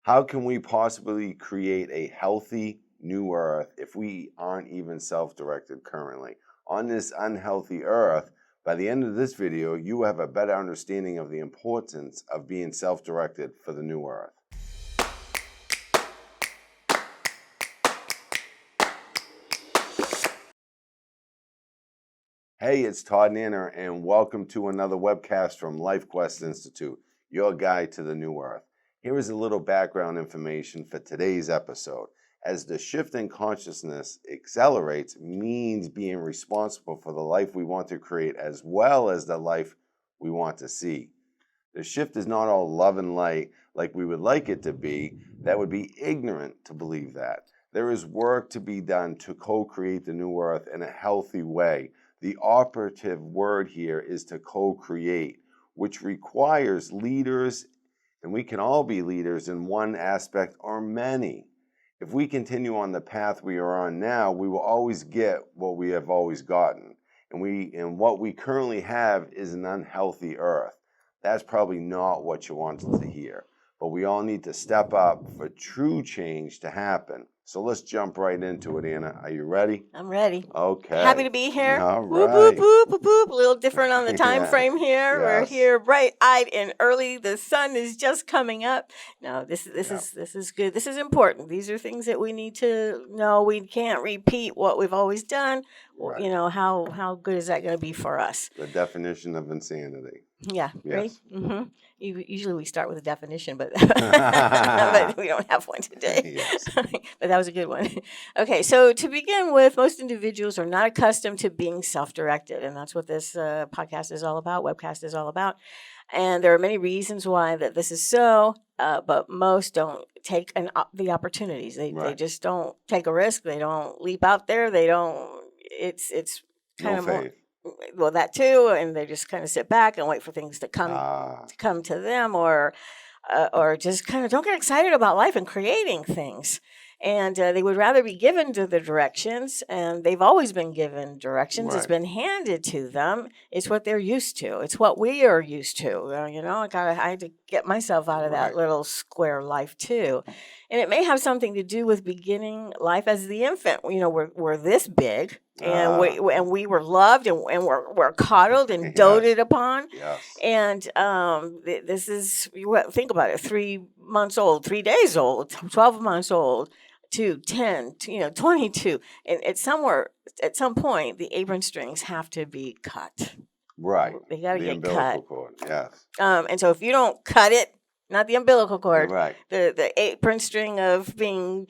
How can we possibly create a healthy new earth if we aren't even self-directed currently? On this unhealthy earth, by the end of this video, you have a better understanding of the importance of being self-directed for the new earth. Hey, it's Todd Nanner, and welcome to another webcast from LifeQuest Institute, your guide to the new earth. Here is a little background information for today's episode. As the shift in consciousness accelerates, means being responsible for the life we want to create as well as the life we want to see. The shift is not all love and light like we would like it to be. That would be ignorant to believe that. There is work to be done to co-create the new earth in a healthy way. The operative word here is to co-create, which requires leaders, and we can all be leaders in one aspect or many. If we continue on the path we are on now, we will always get what we have always gotten. And what we currently have is an unhealthy earth. That's probably not what you wanted to hear. But we all need to step up for true change to happen. So let's jump right into it, Anna. Are you ready? I'm ready. Okay. Happy to be here. All Whoop, right. whoop, whoop, whoop, whoop. A little different on the time Yeah. frame here. We're Yes. here bright-eyed and early. The sun is just coming up. No, this is good. This is important. These are things that we need to know. We can't repeat what we've always done. Right. You know, how good is that going to be for us? The definition of insanity. Yeah, right? Yes. Mm-hmm. Usually we start with a definition, but, but we don't have one today. Yes. But that was a good one. Okay, so to begin with, most individuals are not accustomed to being self-directed, and that's what this podcast is all about, webcast is all about. And there are many reasons why that this is so, but most don't take the opportunities. They just don't take a risk. They don't leap out there. They don't. It's kind No of faith. well, that too, and they just kind of sit back and wait for things to come to them, or just kind of don't get excited about life and creating things. And they would rather be given to the directions, and they've always been given directions. Right. It's been handed to them. It's what they're used to. It's what we are used to. I had to get myself out of that little square life too. And it may have something to do with beginning life as the infant. We're this big, and we were loved, and we're coddled and doted upon. Yes. And this is, think about it, 3 months old, 3 days old, 12 months old, to 10, 22. And at some point, the apron strings have to be cut. Right. They got to the get umbilical cut. cord. Yes. And so if you don't cut it, not the umbilical cord, Right. the apron string of being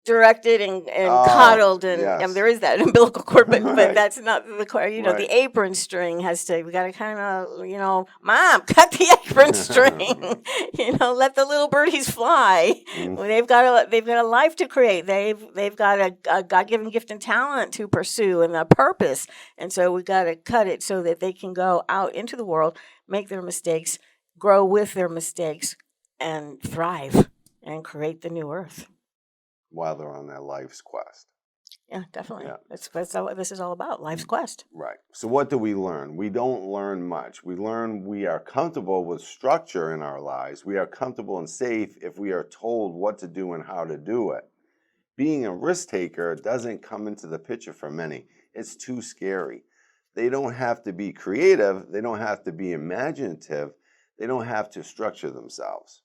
directed and coddled, and, yes. and there is that umbilical cord, but Right. that's not the cord. Right. The apron string we got to kind of, Mom, cut the apron string. Let the little birdies fly. They've got a life to create. They've got a God-given gift and talent to pursue and a purpose, and so we got to cut it so that they can go out into the world, make their mistakes, grow with their mistakes, and thrive and create the new earth. While they're on their life's quest. Yeah, definitely. Yeah. That's what this is all about, life's quest. Right. So what do we learn? We don't learn much. We learn we are comfortable with structure in our lives. We are comfortable and safe if we are told what to do and how to do it. Being a risk taker doesn't come into the picture for many. It's too scary. They don't have to be creative. They don't have to be imaginative. They don't have to structure themselves.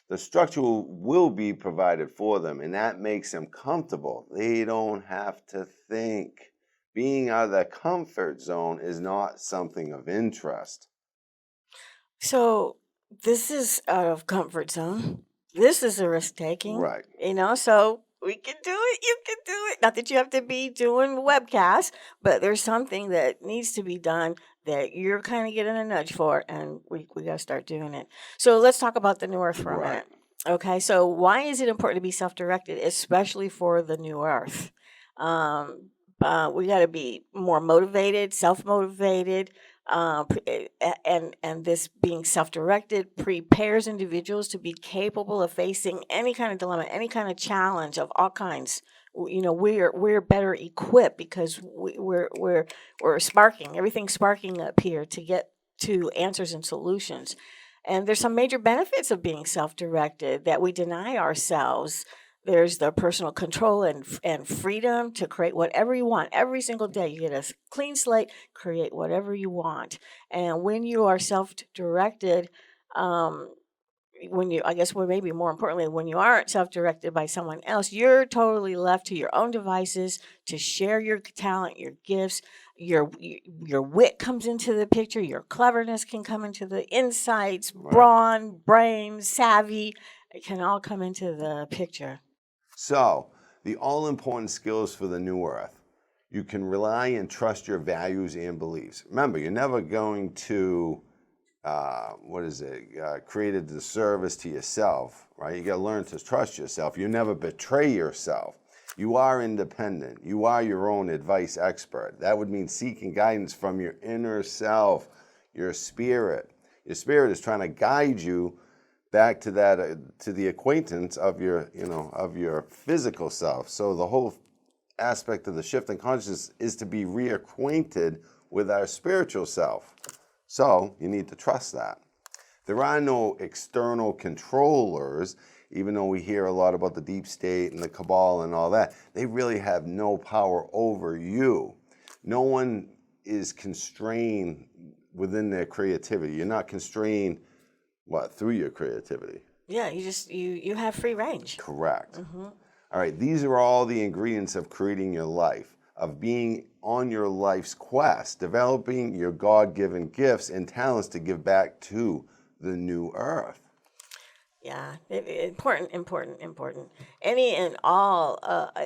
The structure will be provided for them, and that makes them comfortable. They don't have to think. Being out of that comfort zone is not something of interest. So this is out of comfort zone. This is a risk taking. Right. So we can do it. You can do it. Not that you have to be doing webcasts, but there's something that needs to be done that you're kind of getting a nudge for, and we got to start doing it. So let's talk about the new earth for a minute. Okay, so why is it important to be self-directed, especially for the new earth? We got to be more motivated, self-motivated, and this being self-directed prepares individuals to be capable of facing any kind of dilemma, any kind of challenge of all kinds. We're better equipped because we're sparking, everything's sparking up here to get to answers and solutions. And there's some major benefits of being self-directed that we deny ourselves. There's the personal control and freedom to create whatever you want every single day. You get a clean slate, create whatever you want. And when you are self-directed, um, when you, I guess, well, maybe more importantly, when you aren't self-directed by someone else, you're totally left to your own devices to share your talent, your gifts. Your wit comes into the picture. Your cleverness can come into the insights, brawn, brain, savvy. It can all come into the picture. So, the all-important skills for the new earth. You can rely and trust your values and beliefs. Remember, you're never going to, create a disservice to yourself, right? You got to learn to trust yourself. You never betray yourself. You are independent. You are your own advice expert. That would mean seeking guidance from your inner self, your spirit. Your spirit is trying to guide you back to that, to the acquaintance of your, of your physical self. So the whole aspect of the shift in consciousness is to be reacquainted with our spiritual self. So you need to trust that. There are no external controllers, even though we hear a lot about the deep state and the cabal and all that. They really have no power over you. No one is constrained within their creativity. You're not constrained, through your creativity. Yeah, you have free range. Correct. All right, these are all the ingredients of creating your life, of being on your life's quest, developing your God-given gifts and talents to give back to the new earth. Yeah, important. Any and all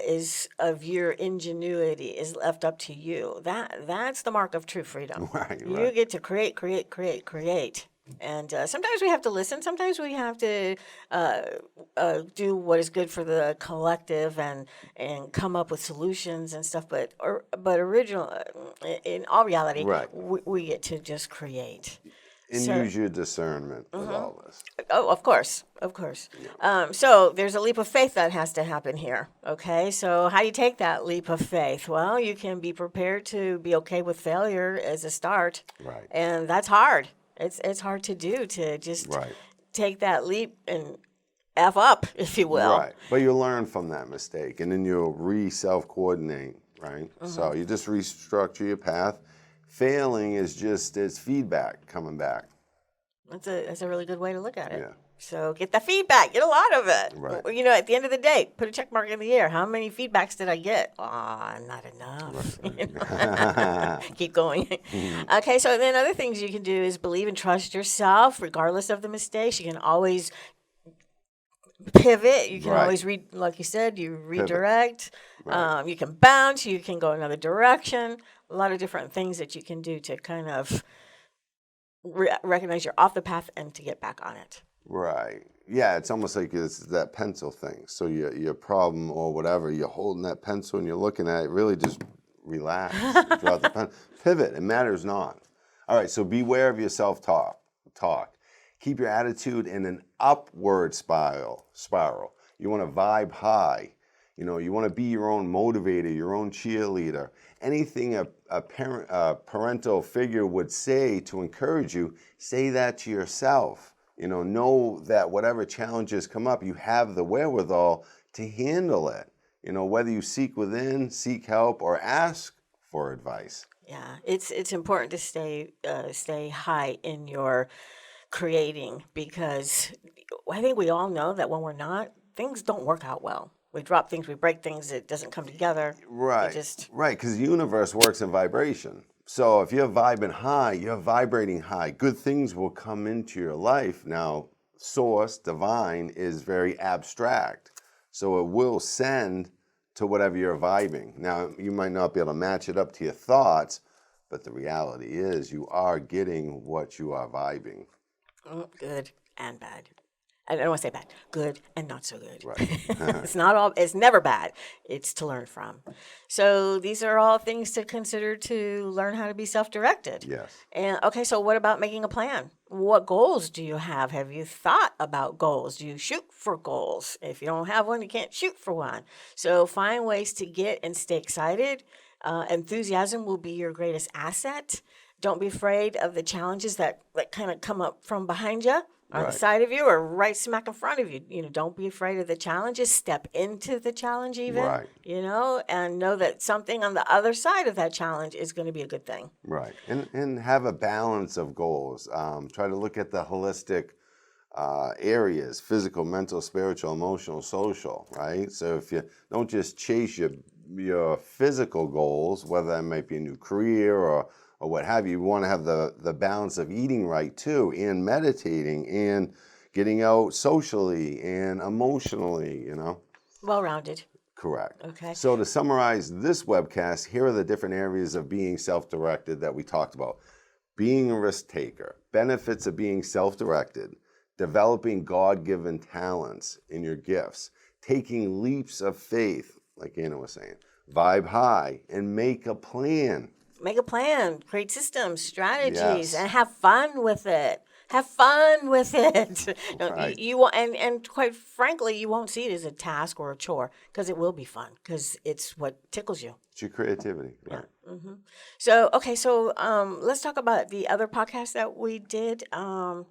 is of your ingenuity is left up to you. That's the mark of true freedom. Right. You get to create. And sometimes we have to listen. Sometimes we have to do what is good for the collective and come up with solutions and stuff. But in all reality, Right. we get to just create. And use your discernment with all this. Oh, of course. So there's a leap of faith that has to happen here. Okay, so how do you take that leap of faith? Well, you can be prepared to be okay with failure as a start. Right. And that's hard. It's hard to do, to just take that leap and F up, if you will. Right. But you learn from that mistake, and then you'll self-coordinate, right? So you just restructure your path. Failing is just feedback coming back. That's a really good way to look at it. Yeah. So get the feedback. Get a lot of it. Right. At the end of the day, put a check mark in the air. How many feedbacks did I get? Not enough. Right. Keep going. Okay, so then other things you can do is believe and trust yourself, regardless of the mistakes. You can always pivot. You can always like you said, you redirect. Right. You can bounce. You can go another direction. A lot of different things that you can do to kind of recognize you're off the path and to get back on it. Right. Yeah, it's almost like it's that pencil thing. So your problem or whatever, you're holding that pencil and you're looking at it, really just relax. Drop the pen. Pivot. It matters not. All right, so beware of your self-talk. Keep your attitude in an upward spiral. You want to vibe high. You want to be your own motivator, your own cheerleader. Anything a parental figure would say to encourage you, say that to yourself. Know that whatever challenges come up, you have the wherewithal to handle it. Whether you seek help, or ask for advice. Yeah, it's important to stay high in your creating, because I think we all know that when we're not, things don't work out well. We drop things, we break things, it doesn't come together. Right, because the universe works in vibration. So if you're vibing high, you're vibrating high. Good things will come into your life. Now, source, divine, is very abstract. So it will send to whatever you're vibing. Now, you might not be able to match it up to your thoughts, but the reality is you are getting what you are vibing. Good and bad. I don't want to say bad. Good and not so good. Right. It's never bad. It's to learn from. So these are all things to consider to learn how to be self-directed. Yes. And okay, so what about making a plan? What goals do you have? Have you thought about goals? Do you shoot for goals? If you don't have one, you can't shoot for one. So find ways to get and stay excited. Enthusiasm will be your greatest asset. Don't be afraid of the challenges that kind of come up from behind you, on the Right. side of you, or right smack in front of you. Don't be afraid of the challenges. Step into the challenge even, Right. and know that something on the other side of that challenge is going to be a good thing. Right. And have a balance of goals. Try to look at the holistic areas: physical, mental, spiritual, emotional, social, right? So if you don't just chase your physical goals, whether that might be a new career or what have you, you want to have the balance of eating right too, and meditating, and getting out socially and emotionally, Well-rounded. Correct. Okay. So to summarize this webcast, here are the different areas of being self-directed that we talked about. Being a risk taker, benefits of being self-directed, developing God-given talents in your gifts, taking leaps of faith, like Anna was saying, vibe high, and make a plan. Make a plan, create systems, strategies, Yes. and have fun with it. Have fun with it. No, Right. you won't, and quite frankly, you won't see it as a task or a chore, because it will be fun, because it's what tickles you. It's your creativity. Right. So okay, so let's talk about the other podcast that we did, to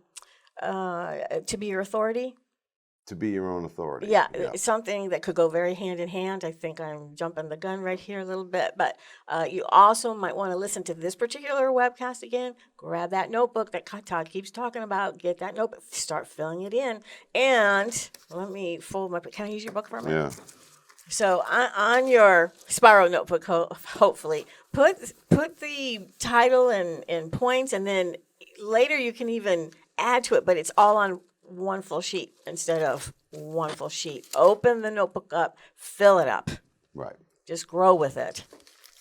be your authority. To be your own authority. Yeah, it's something that could go very hand in hand. I think I'm jumping the gun right here a little bit, but you also might want to listen to this particular webcast again. Grab that notebook that Todd keeps talking about. Get that notebook, start filling it in, and let me fold my. Can I use your book for a minute? Yeah. So on your spiral notebook, hopefully, put the title and points, and then later you can even add to it, but it's all on one full sheet instead of one full sheet. Open the notebook up, fill it up. Right. Just grow with it.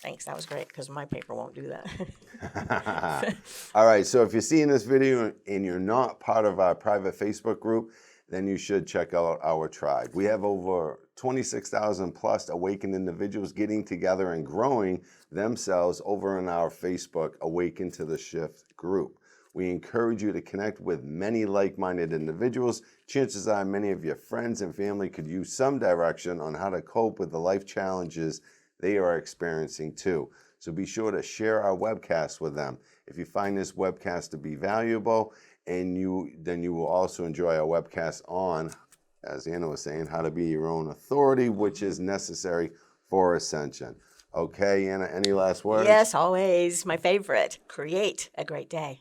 Thanks, that was great, because my paper won't do that. All right, so if you're seeing this video and you're not part of our private Facebook group, then you should check out our tribe. We have over 26,000 plus awakened individuals getting together and growing themselves over in our Facebook Awaken to the Shift group. We encourage you to connect with many like-minded individuals. Chances are many of your friends and family could use some direction on how to cope with the life challenges they are experiencing too. So be sure to share our webcast with them. If you find this webcast to be valuable, then you will also enjoy our webcast on, as Anna was saying, how to be your own authority, which is necessary for ascension. Okay, Anna, any last words? Yes, always. My favorite. Create a great day.